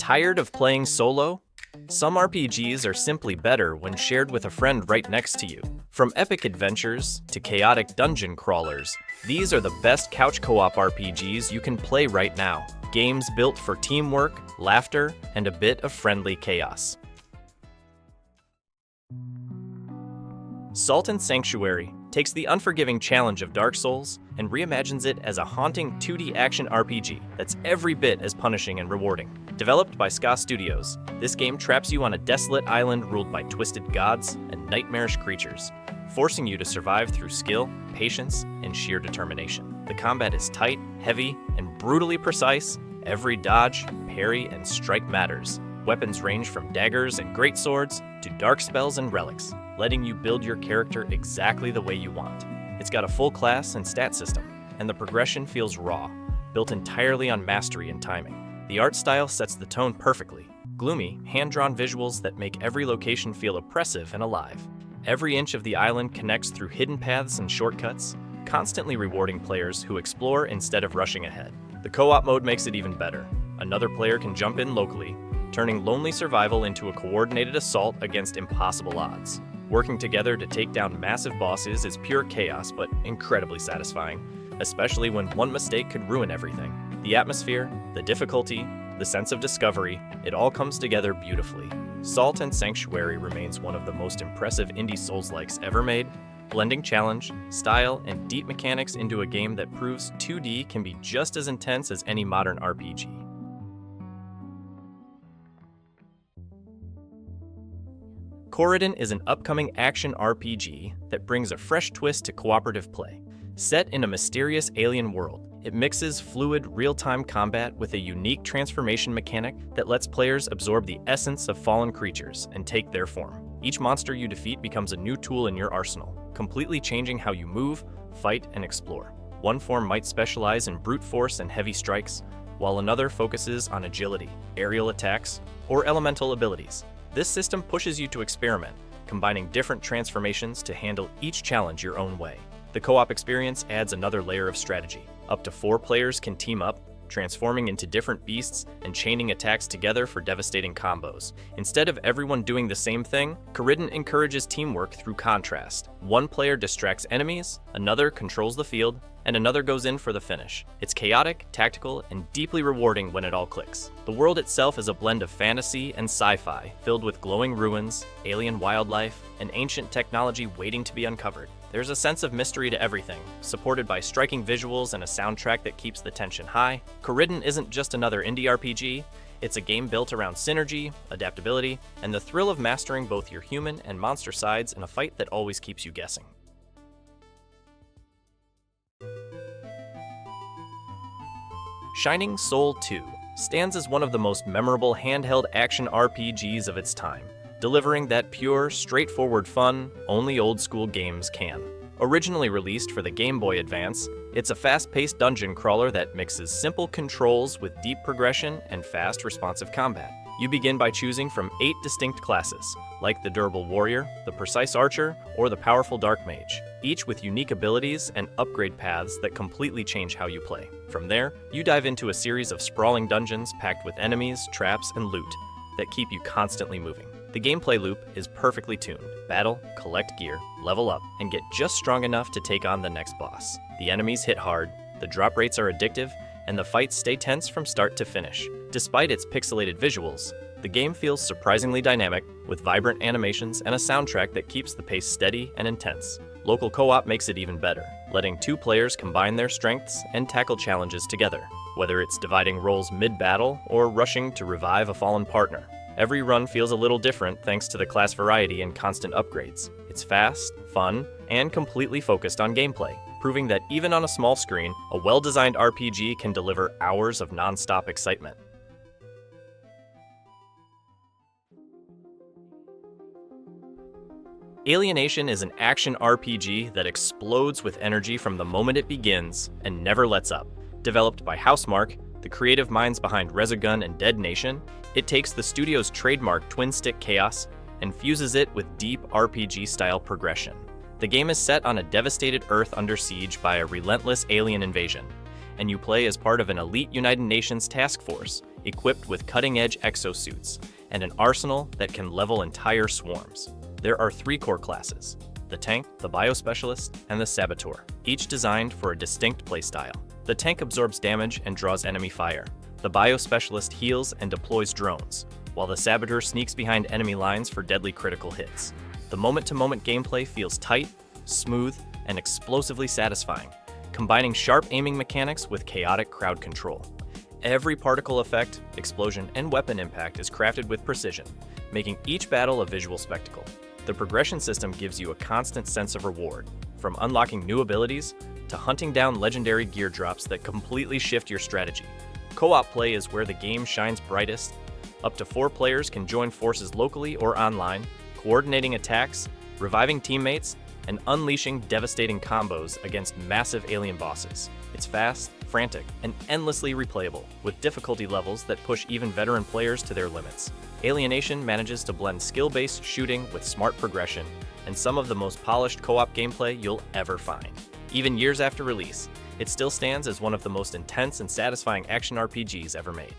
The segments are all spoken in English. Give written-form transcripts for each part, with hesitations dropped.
Tired of playing solo? Some RPGs are simply better when shared with a friend right next to you. From epic adventures to chaotic dungeon crawlers, these are the best couch co-op RPGs you can play right now. Games built for teamwork, laughter, and a bit of friendly chaos. Salt and Sanctuary takes the unforgiving challenge of Dark Souls and reimagines it as a haunting 2D action RPG that's every bit as punishing and rewarding. Developed by Ska Studios, this game traps you on a desolate island ruled by twisted gods and nightmarish creatures, forcing you to survive through skill, patience, and sheer determination. The combat is tight, heavy, and brutally precise. Every dodge, parry, and strike matters. Weapons range from daggers and greatswords to dark spells and relics, letting you build your character exactly the way you want. It's got a full class and stat system, and the progression feels raw, built entirely on mastery and timing. The art style sets the tone perfectly. Gloomy, hand-drawn visuals that make every location feel oppressive and alive. Every inch of the island connects through hidden paths and shortcuts, constantly rewarding players who explore instead of rushing ahead. The co-op mode makes it even better. Another player can jump in locally, turning lonely survival into a coordinated assault against impossible odds. Working together to take down massive bosses is pure chaos, but incredibly satisfying, especially when one mistake could ruin everything. The atmosphere, the difficulty, the sense of discovery, it all comes together beautifully. Salt and Sanctuary remains one of the most impressive indie Souls-likes ever made, blending challenge, style, and deep mechanics into a game that proves 2D can be just as intense as any modern RPG. Coridden is an upcoming action RPG that brings a fresh twist to cooperative play. Set in a mysterious alien world, it mixes fluid, real-time combat with a unique transformation mechanic that lets players absorb the essence of fallen creatures and take their form. Each monster you defeat becomes a new tool in your arsenal, completely changing how you move, fight, and explore. One form might specialize in brute force and heavy strikes, while another focuses on agility, aerial attacks, or elemental abilities. This system pushes you to experiment, combining different transformations to handle each challenge your own way. The co-op experience adds another layer of strategy. Up to 4 players can team up, transforming into different beasts and chaining attacks together for devastating combos. Instead of everyone doing the same thing, Coridden encourages teamwork through contrast. One player distracts enemies, another controls the field, and another goes in for the finish. It's chaotic, tactical, and deeply rewarding when it all clicks. The world itself is a blend of fantasy and sci-fi, filled with glowing ruins, alien wildlife, and ancient technology waiting to be uncovered. There's a sense of mystery to everything, supported by striking visuals and a soundtrack that keeps the tension high. Coridden isn't just another indie RPG, it's a game built around synergy, adaptability, and the thrill of mastering both your human and monster sides in a fight that always keeps you guessing. Shining Soul 2 stands as one of the most memorable handheld action RPGs of its time, delivering that pure, straightforward fun only old-school games can. Originally released for the Game Boy Advance, it's a fast-paced dungeon crawler that mixes simple controls with deep progression and fast, responsive combat. You begin by choosing from 8 distinct classes, like the Durable Warrior, the Precise Archer, or the Powerful Dark Mage, each with unique abilities and upgrade paths that completely change how you play. From there, you dive into a series of sprawling dungeons packed with enemies, traps, and loot that keep you constantly moving. The gameplay loop is perfectly tuned. Battle, collect gear, level up, and get just strong enough to take on the next boss. The enemies hit hard, the drop rates are addictive, and the fights stay tense from start to finish. Despite its pixelated visuals, the game feels surprisingly dynamic, with vibrant animations and a soundtrack that keeps the pace steady and intense. Local co-op makes it even better, letting 2 players combine their strengths and tackle challenges together, whether it's dividing roles mid-battle or rushing to revive a fallen partner. Every run feels a little different thanks to the class variety and constant upgrades. It's fast, fun, and completely focused on gameplay, proving that even on a small screen, a well-designed RPG can deliver hours of non-stop excitement. Alienation is an action RPG that explodes with energy from the moment it begins and never lets up. Developed by Housemarque, the creative minds behind Resogun and Dead Nation, it takes the studio's trademark twin-stick chaos and fuses it with deep RPG-style progression. The game is set on a devastated Earth under siege by a relentless alien invasion, and you play as part of an elite United Nations task force, equipped with cutting-edge exosuits, and an arsenal that can level entire swarms. There are 3 core classes: the Tank, the Biospecialist, and the Saboteur, each designed for a distinct playstyle. The Tank absorbs damage and draws enemy fire. The Biospecialist heals and deploys drones, while the Saboteur sneaks behind enemy lines for deadly critical hits. The moment-to-moment gameplay feels tight, smooth, and explosively satisfying, combining sharp aiming mechanics with chaotic crowd control. Every particle effect, explosion, and weapon impact is crafted with precision, making each battle a visual spectacle. The progression system gives you a constant sense of reward, from unlocking new abilities to hunting down legendary gear drops that completely shift your strategy. Co-op play is where the game shines brightest. Up to 4 players can join forces locally or online, coordinating attacks, reviving teammates, and unleashing devastating combos against massive alien bosses. It's fast, frantic, and endlessly replayable, with difficulty levels that push even veteran players to their limits. Alienation manages to blend skill-based shooting with smart progression, and some of the most polished co-op gameplay you'll ever find. Even years after release, it still stands as one of the most intense and satisfying action RPGs ever made.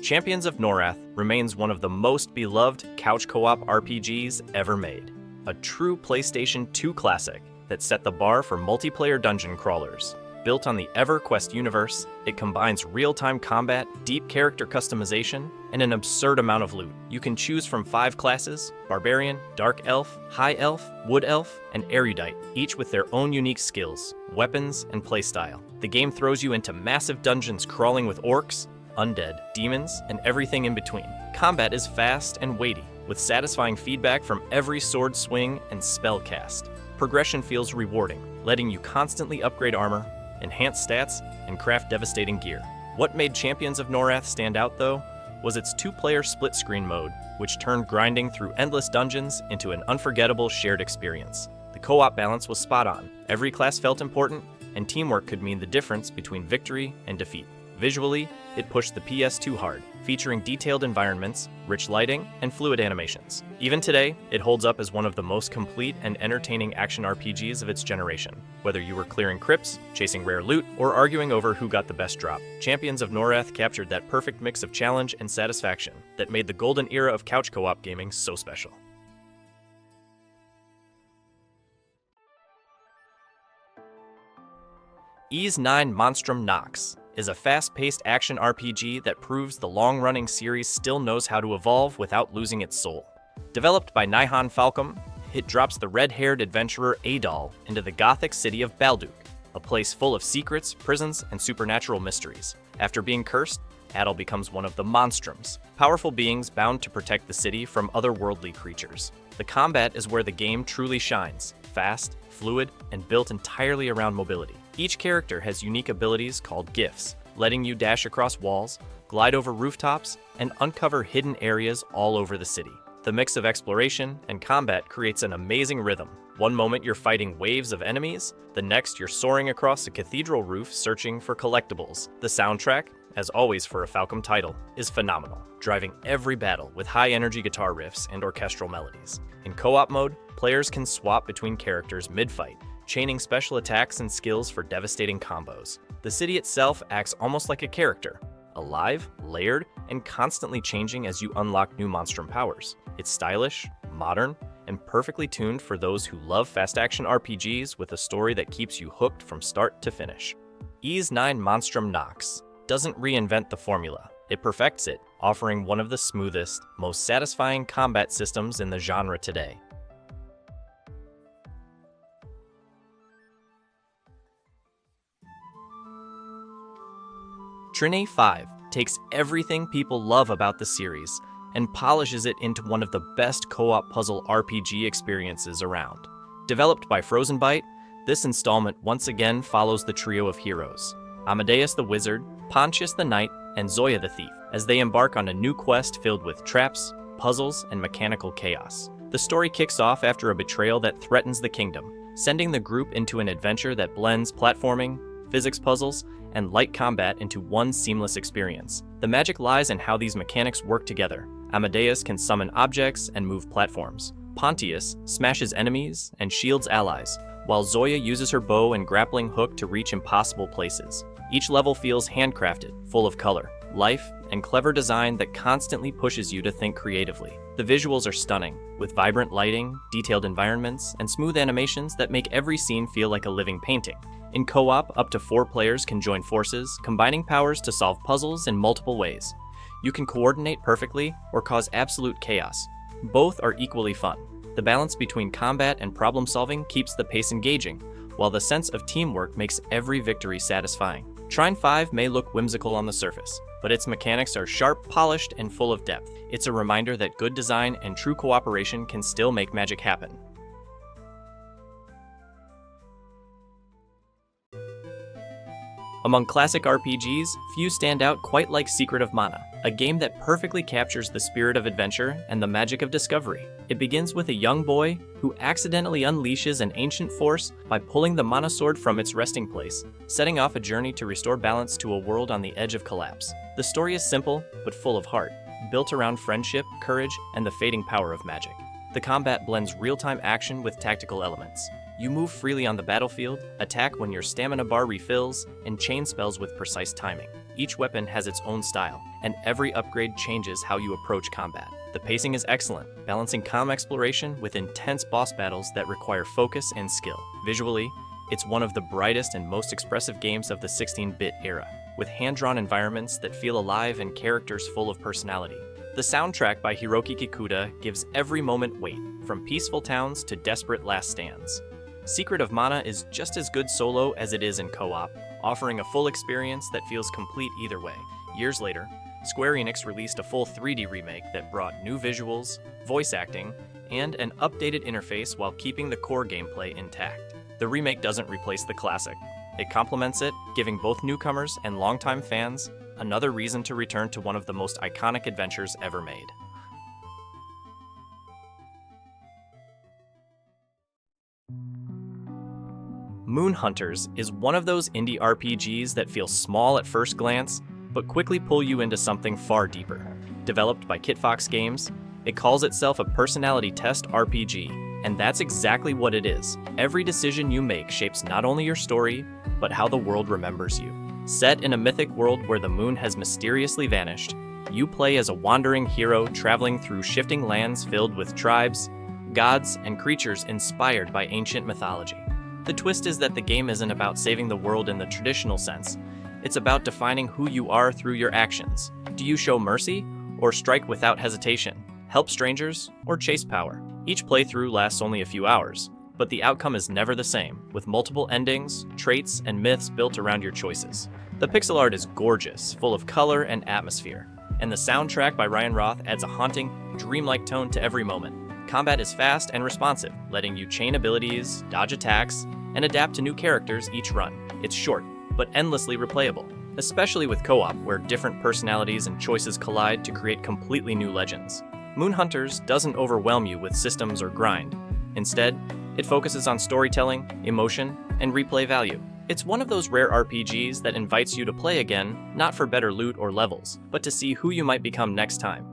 Champions of Norrath remains one of the most beloved couch co-op RPGs ever made. A true PlayStation 2 classic that set the bar for multiplayer dungeon crawlers. Built on the EverQuest universe, it combines real-time combat, deep character customization, and an absurd amount of loot. You can choose from 5 classes: Barbarian, Dark Elf, High Elf, Wood Elf, and Erudite, each with their own unique skills, weapons, and playstyle. The game throws you into massive dungeons crawling with orcs, undead, demons, and everything in between. Combat is fast and weighty, with satisfying feedback from every sword swing and spell cast. Progression feels rewarding, letting you constantly upgrade armor, enhance stats, and craft devastating gear. What made Champions of Norrath stand out, though, was its 2-player split-screen mode, which turned grinding through endless dungeons into an unforgettable shared experience. The co-op balance was spot on. Every class felt important, and teamwork could mean the difference between victory and defeat. Visually, it pushed the PS2 hard, featuring detailed environments, rich lighting, and fluid animations. Even today, it holds up as one of the most complete and entertaining action RPGs of its generation. Whether you were clearing crypts, chasing rare loot, or arguing over who got the best drop, Champions of Norrath captured that perfect mix of challenge and satisfaction that made the golden era of couch co-op gaming so special. Ys 9 Monstrum Nox is a fast-paced action RPG that proves the long-running series still knows how to evolve without losing its soul. Developed by Nihon Falcom, it drops the red-haired adventurer Adol into the gothic city of Balduq, a place full of secrets, prisons, and supernatural mysteries. After being cursed, Adol becomes one of the Monstrums, powerful beings bound to protect the city from otherworldly creatures. The combat is where the game truly shines, fast, fluid, and built entirely around mobility. Each character has unique abilities called gifts, letting you dash across walls, glide over rooftops, and uncover hidden areas all over the city. The mix of exploration and combat creates an amazing rhythm. One moment you're fighting waves of enemies, the next you're soaring across a cathedral roof searching for collectibles. The soundtrack, as always for a Falcom title, is phenomenal, driving every battle with high-energy guitar riffs and orchestral melodies. In co-op mode, players can swap between characters mid-fight, chaining special attacks and skills for devastating combos. The city itself acts almost like a character, alive, layered, and constantly changing as you unlock new Monstrum powers. It's stylish, modern, and perfectly tuned for those who love fast-action RPGs with a story that keeps you hooked from start to finish. Ys 9 Monstrum Nox doesn't reinvent the formula. It perfects it, offering one of the smoothest, most satisfying combat systems in the genre today. Trine 5 takes everything people love about the series and polishes it into one of the best co-op puzzle RPG experiences around. Developed by Frozenbyte, this installment once again follows the trio of heroes, Amadeus the Wizard, Pontius the Knight, and Zoya the Thief, as they embark on a new quest filled with traps, puzzles, and mechanical chaos. The story kicks off after a betrayal that threatens the kingdom, sending the group into an adventure that blends platforming, physics puzzles, and light combat into one seamless experience. The magic lies in how these mechanics work together. Amadeus can summon objects and move platforms. Pontius smashes enemies and shields allies, while Zoya uses her bow and grappling hook to reach impossible places. Each level feels handcrafted, full of color, life, and clever design that constantly pushes you to think creatively. The visuals are stunning, with vibrant lighting, detailed environments, and smooth animations that make every scene feel like a living painting. In co-op, up to 4 players can join forces, combining powers to solve puzzles in multiple ways. You can coordinate perfectly or cause absolute chaos. Both are equally fun. The balance between combat and problem solving keeps the pace engaging, while the sense of teamwork makes every victory satisfying. Trine 5 may look whimsical on the surface, but its mechanics are sharp, polished, and full of depth. It's a reminder that good design and true cooperation can still make magic happen. Among classic RPGs, few stand out quite like Secret of Mana, a game that perfectly captures the spirit of adventure and the magic of discovery. It begins with a young boy who accidentally unleashes an ancient force by pulling the mana sword from its resting place, setting off a journey to restore balance to a world on the edge of collapse. The story is simple, but full of heart, built around friendship, courage, and the fading power of magic. The combat blends real-time action with tactical elements. You move freely on the battlefield, attack when your stamina bar refills, and chain spells with precise timing. Each weapon has its own style, and every upgrade changes how you approach combat. The pacing is excellent, balancing calm exploration with intense boss battles that require focus and skill. Visually, it's one of the brightest and most expressive games of the 16-bit era, with hand-drawn environments that feel alive and characters full of personality. The soundtrack by Hiroki Kikuta gives every moment weight, from peaceful towns to desperate last stands. Secret of Mana is just as good solo as it is in co-op, offering a full experience that feels complete either way. Years later, Square Enix released a full 3D remake that brought new visuals, voice acting, and an updated interface while keeping the core gameplay intact. The remake doesn't replace the classic. It complements it, giving both newcomers and longtime fans another reason to return to one of the most iconic adventures ever made. Moon Hunters is one of those indie RPGs that feel small at first glance, but quickly pull you into something far deeper. Developed by Kitfox Games, it calls itself a personality test RPG, and that's exactly what it is. Every decision you make shapes not only your story, but how the world remembers you. Set in a mythic world where the moon has mysteriously vanished, you play as a wandering hero traveling through shifting lands filled with tribes, gods, and creatures inspired by ancient mythology. The twist is that the game isn't about saving the world in the traditional sense. It's about defining who you are through your actions. Do you show mercy, or strike without hesitation? Help strangers, or chase power? Each playthrough lasts only a few hours, but the outcome is never the same, with multiple endings, traits, and myths built around your choices. The pixel art is gorgeous, full of color and atmosphere, and the soundtrack by Ryan Roth adds a haunting, dreamlike tone to every moment. Combat is fast and responsive, letting you chain abilities, dodge attacks, and adapt to new characters each run. It's short, but endlessly replayable, especially with co-op, where different personalities and choices collide to create completely new legends. Moon Hunters doesn't overwhelm you with systems or grind. Instead, it focuses on storytelling, emotion, and replay value. It's one of those rare RPGs that invites you to play again, not for better loot or levels, but to see who you might become next time.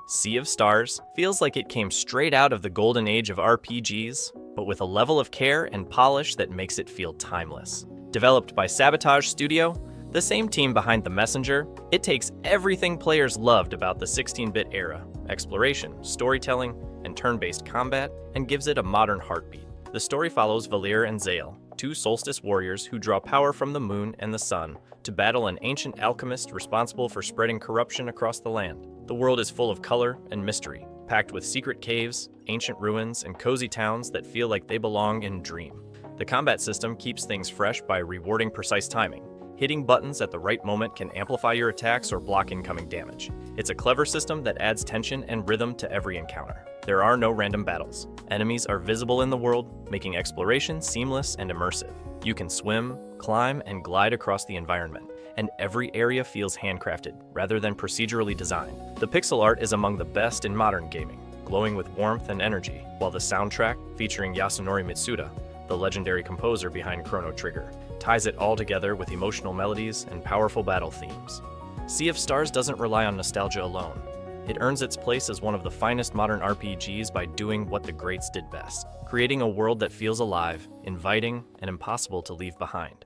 Sea of Stars feels like it came straight out of the golden age of RPGs, but with a level of care and polish that makes it feel timeless. Developed by Sabotage Studio, the same team behind The Messenger, it takes everything players loved about the 16-bit era, exploration, storytelling, and turn-based combat, and gives it a modern heartbeat. The story follows Valir and Zale, two solstice warriors who draw power from the moon and the sun to battle an ancient alchemist responsible for spreading corruption across the land. The world is full of color and mystery, packed with secret caves, ancient ruins, and cozy towns that feel like they belong in a dream. The combat system keeps things fresh by rewarding precise timing. Hitting buttons at the right moment can amplify your attacks or block incoming damage. It's a clever system that adds tension and rhythm to every encounter. There are no random battles. Enemies are visible in the world, making exploration seamless and immersive. You can swim, climb, and glide across the environment, and every area feels handcrafted rather than procedurally designed. The pixel art is among the best in modern gaming, glowing with warmth and energy, while the soundtrack, featuring Yasunori Mitsuda, the legendary composer behind Chrono Trigger, ties it all together with emotional melodies and powerful battle themes. Sea of Stars doesn't rely on nostalgia alone. it earns its place as one of the finest modern RPGs by doing what the greats did best, creating a world that feels alive, inviting, and impossible to leave behind.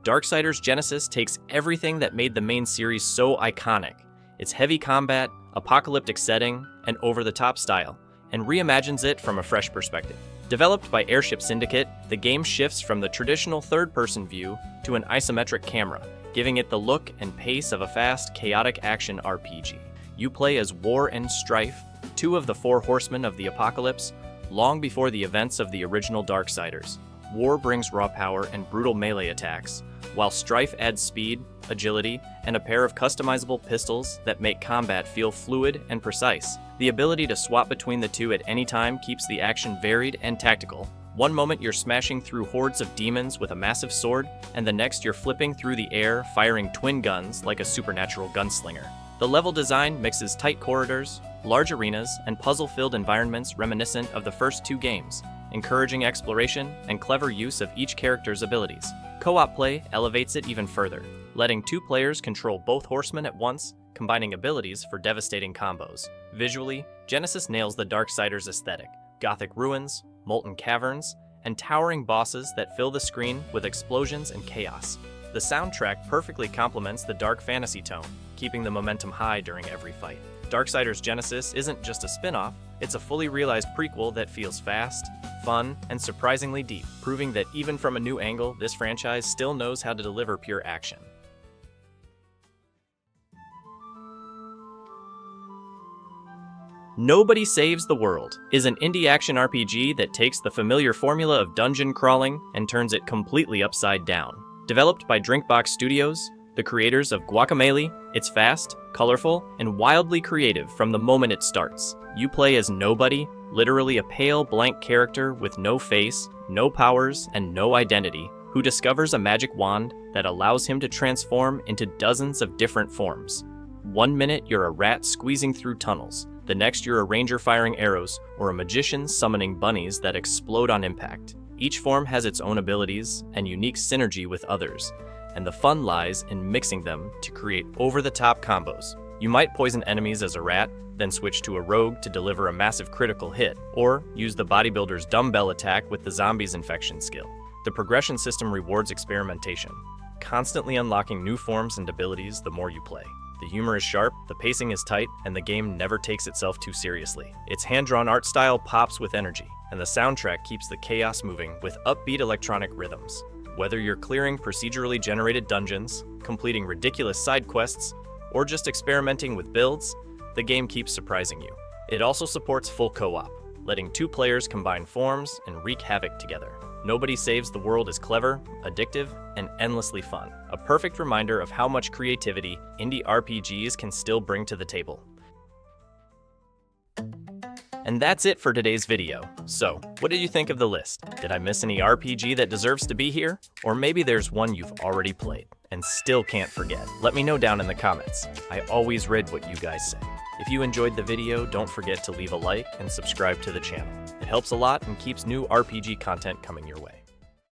Darksiders Genesis takes everything that made the main series so iconic, its heavy combat, apocalyptic setting, and over-the-top style, and reimagines it from a fresh perspective. Developed by Airship Syndicate, the game shifts from the traditional third-person view to an isometric camera, giving it the look and pace of a fast, chaotic action RPG. You play as War and Strife, two of the four horsemen of the apocalypse, long before the events of the original Darksiders. War brings raw power and brutal melee attacks, while Strife adds speed, agility, and a pair of customizable pistols that make combat feel fluid and precise. The ability to swap between the two at any time keeps the action varied and tactical. One moment you're smashing through hordes of demons with a massive sword, and the next you're flipping through the air firing twin guns like a supernatural gunslinger. The level design mixes tight corridors, large arenas, and puzzle-filled environments reminiscent of the first two games, encouraging exploration and clever use of each character's abilities. Co-op play elevates it even further, letting two players control both horsemen at once, combining abilities for devastating combos. Visually, Genesis nails the Darksiders aesthetic: gothic ruins, molten caverns, and towering bosses that fill the screen with explosions and chaos. The soundtrack perfectly complements the dark fantasy tone, keeping the momentum high during every fight. Darksiders Genesis isn't just a spin-off, it's a fully realized prequel that feels fast, fun, and surprisingly deep, proving that even from a new angle, this franchise still knows how to deliver pure action. Nobody Saves the World is an indie action RPG that takes the familiar formula of dungeon crawling and turns it completely upside down. Developed by Drinkbox Studios, the creators of Guacamelee, it's fast, colorful, and wildly creative from the moment it starts. You play as Nobody, literally a pale blank character with no face, no powers, and no identity, who discovers a magic wand that allows him to transform into dozens of different forms. One minute you're a rat squeezing through tunnels, the next you're a ranger firing arrows, or a magician summoning bunnies that explode on impact. Each form has its own abilities and unique synergy with others, and the fun lies in mixing them to create over-the-top combos. You might poison enemies as a rat, then switch to a rogue to deliver a massive critical hit, or use the bodybuilder's dumbbell attack with the zombie's infection skill. The progression system rewards experimentation, constantly unlocking new forms and abilities the more you play. The humor is sharp, the pacing is tight, and the game never takes itself too seriously. Its hand-drawn art style pops with energy, and the soundtrack keeps the chaos moving with upbeat electronic rhythms. Whether you're clearing procedurally generated dungeons, completing ridiculous side quests, or just experimenting with builds, the game keeps surprising you. It also supports full co-op, letting two players combine forms and wreak havoc together. Nobody Saves the World is clever, addictive, and endlessly fun. A perfect reminder of how much creativity indie RPGs can still bring to the table. And that's it for today's video. So, what did you think of the list? Did I miss any RPG that deserves to be here? Or maybe there's one you've already played and still can't forget. Let me know down in the comments. I always read what you guys say. If you enjoyed the video, don't forget to leave a like and subscribe to the channel. It helps a lot and keeps new RPG content coming your way.